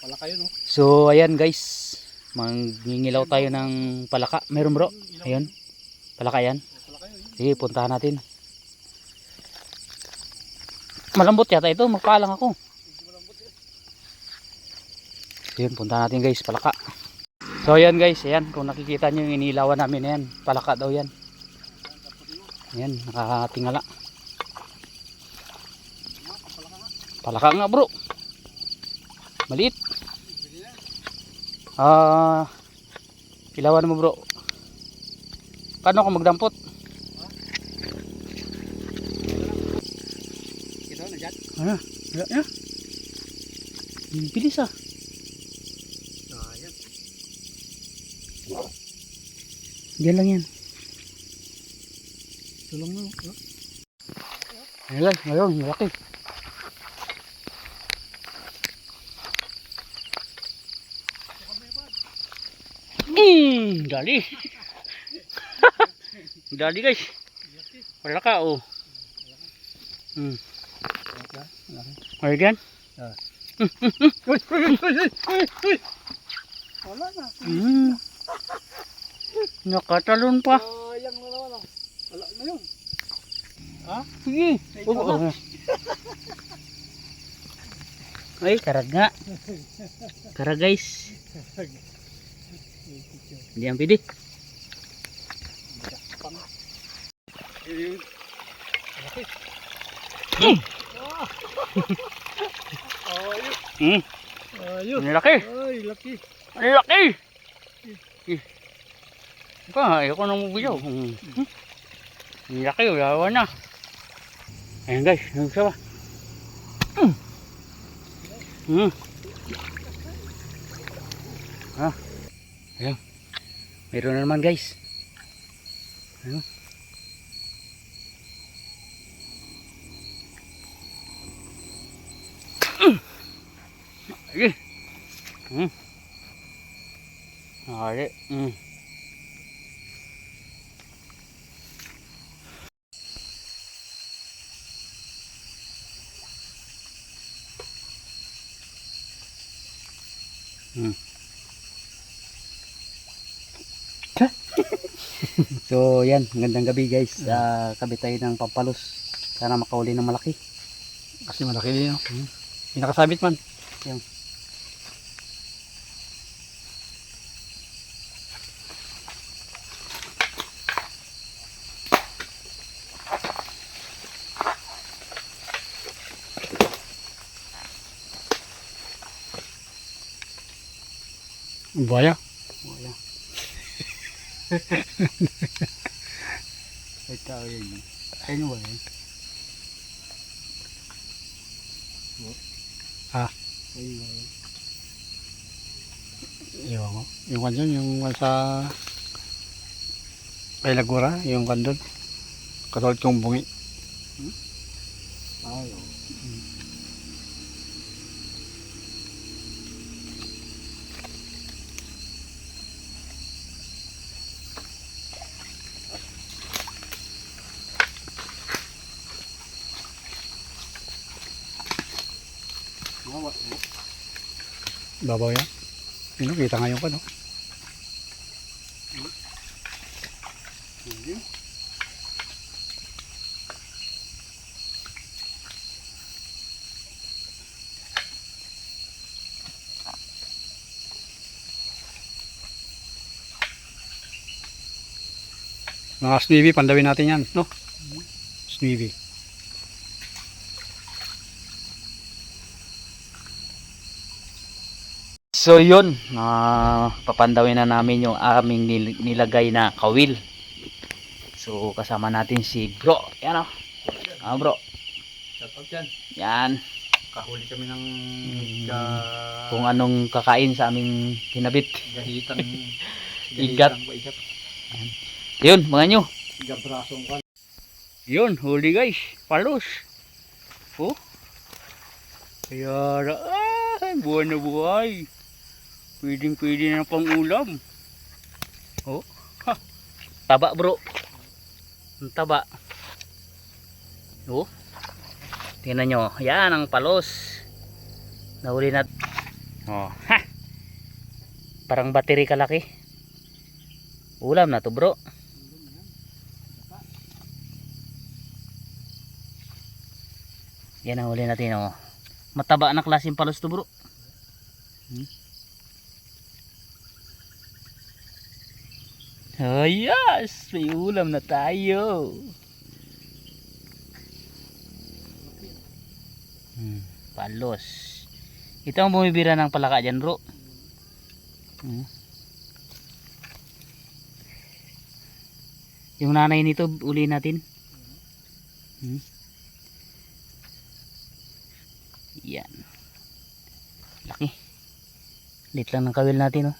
Palaka yun, oh. So ayan guys, mangingilaw tayo ng palaka. Meron bro? Ayun. Palaka yan. Palaka yun. Sige, puntahan natin. Malambot yata ito, magpaalang ako. Ayun, puntahan natin guys, palaka. So ayan guys, ayan, kung nakikita nyo yung inilawan namin, ayan, palaka daw yan. Ayan, nakatingala. Palaka nga bro. Maliit. Ilawan mo bro. Paano ako magdampot? Ito na dyan. Ano? Ya. Bilis ah. Ayan. Diyan lang yan. Tulong mo. Ayan guys, ngayon, malaki. Dali. Dali guys. Palaka oh. Ayan yan. Wala na. Nakatalon pa. Sayang na naman, oh. Wala na yun. Ha? Sige. Oo. Ay, karag nga. Karag guys. Hindi ang pili. Ayun. Ang laki. Ay, laki. Ang laki. Pa, ayoko nang mubiyaw. Ang laki, yawa na. Ayan guys, yung isa ba? Ayan. Meron na naman guys. Ayan. Sige. Ari. So yan, magandang gabi guys. Kabit tayo ng pampalos. Sana makauli ng malaki. Kasi malaki din, oh. Pinakasabit man. Yan. Baya. Wala. Ay tao yan. Ayun ba yan? Ha? Ayun ba yan? Ewan ko. Yung kan dyan, yung sa kay Lagura, yung kan doon. Katulad kong bungi. Ayaw. Babaw yan. Yun, kita nga yung kan, oh. Mga snivi, pandawin natin yan, no? Snivi. So yun, papandawin na namin yung aming nilagay na kawil. So kasama natin si bro. Yan o. Bro. Shoutout yan. Yan. Kahuli kami ng Kung anong kakain sa aming kinabit. gahitang Igat. Yun, mga nyo. Gabrasong kan. Yun, huli guys. Palos. Oh. Kaya buhay na buhay. Pwedeng na pang ulam. Oh. Ha. Taba bro. Ang taba. Oh. Tingnan nyo. Yan ang palos. Nahuli Oh, ha! Parang battery kalaki. Ulam na to, bro. Yan ang huli natin, oh. Mataba na klaseng palos to, bro. Oh, yes! May ulam na tayo. Palos. Ito ang bumibira ng palaka dyan, bro. Yung nanay nito, uli natin. Yan. Laki. Lit lang ng kawil natin, oh.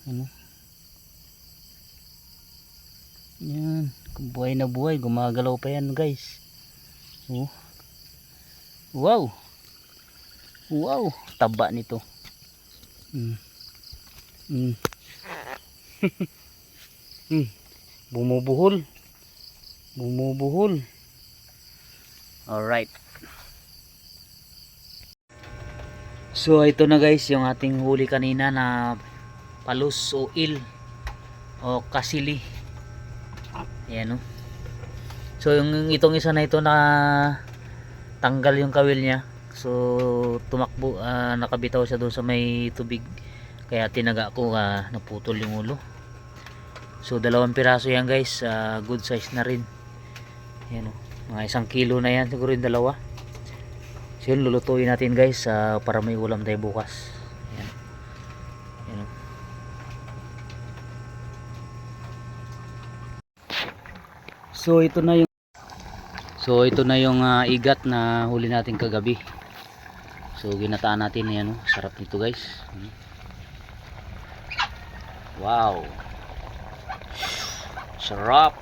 Ano? Yan. Kung buhay na buhay, gumagalaw pa yan, guys. Oh. Wow. Wow. Taba nito. Bumubuhol. Bumubuhol. Alright. So ito na guys yung ating huli kanina na palus o il o kasili. Ayan o. So yung itong isa na ito na tanggal yung kawil niya. So tumakbo, nakabitaw siya doon sa may tubig. Kaya tinaga ko, naputol yung ulo. So 2 piraso yan guys, good size na rin. Ayan o. Mga 1 kilo na yan siguro yung 2. So yun, lulutuin natin guys, para may ulam tayo bukas. Ayan. Ayan o. So ito na yung igat na huli natin kagabi. So ginataan natin, ayan o. Sarap nito guys. Wow. Sarap.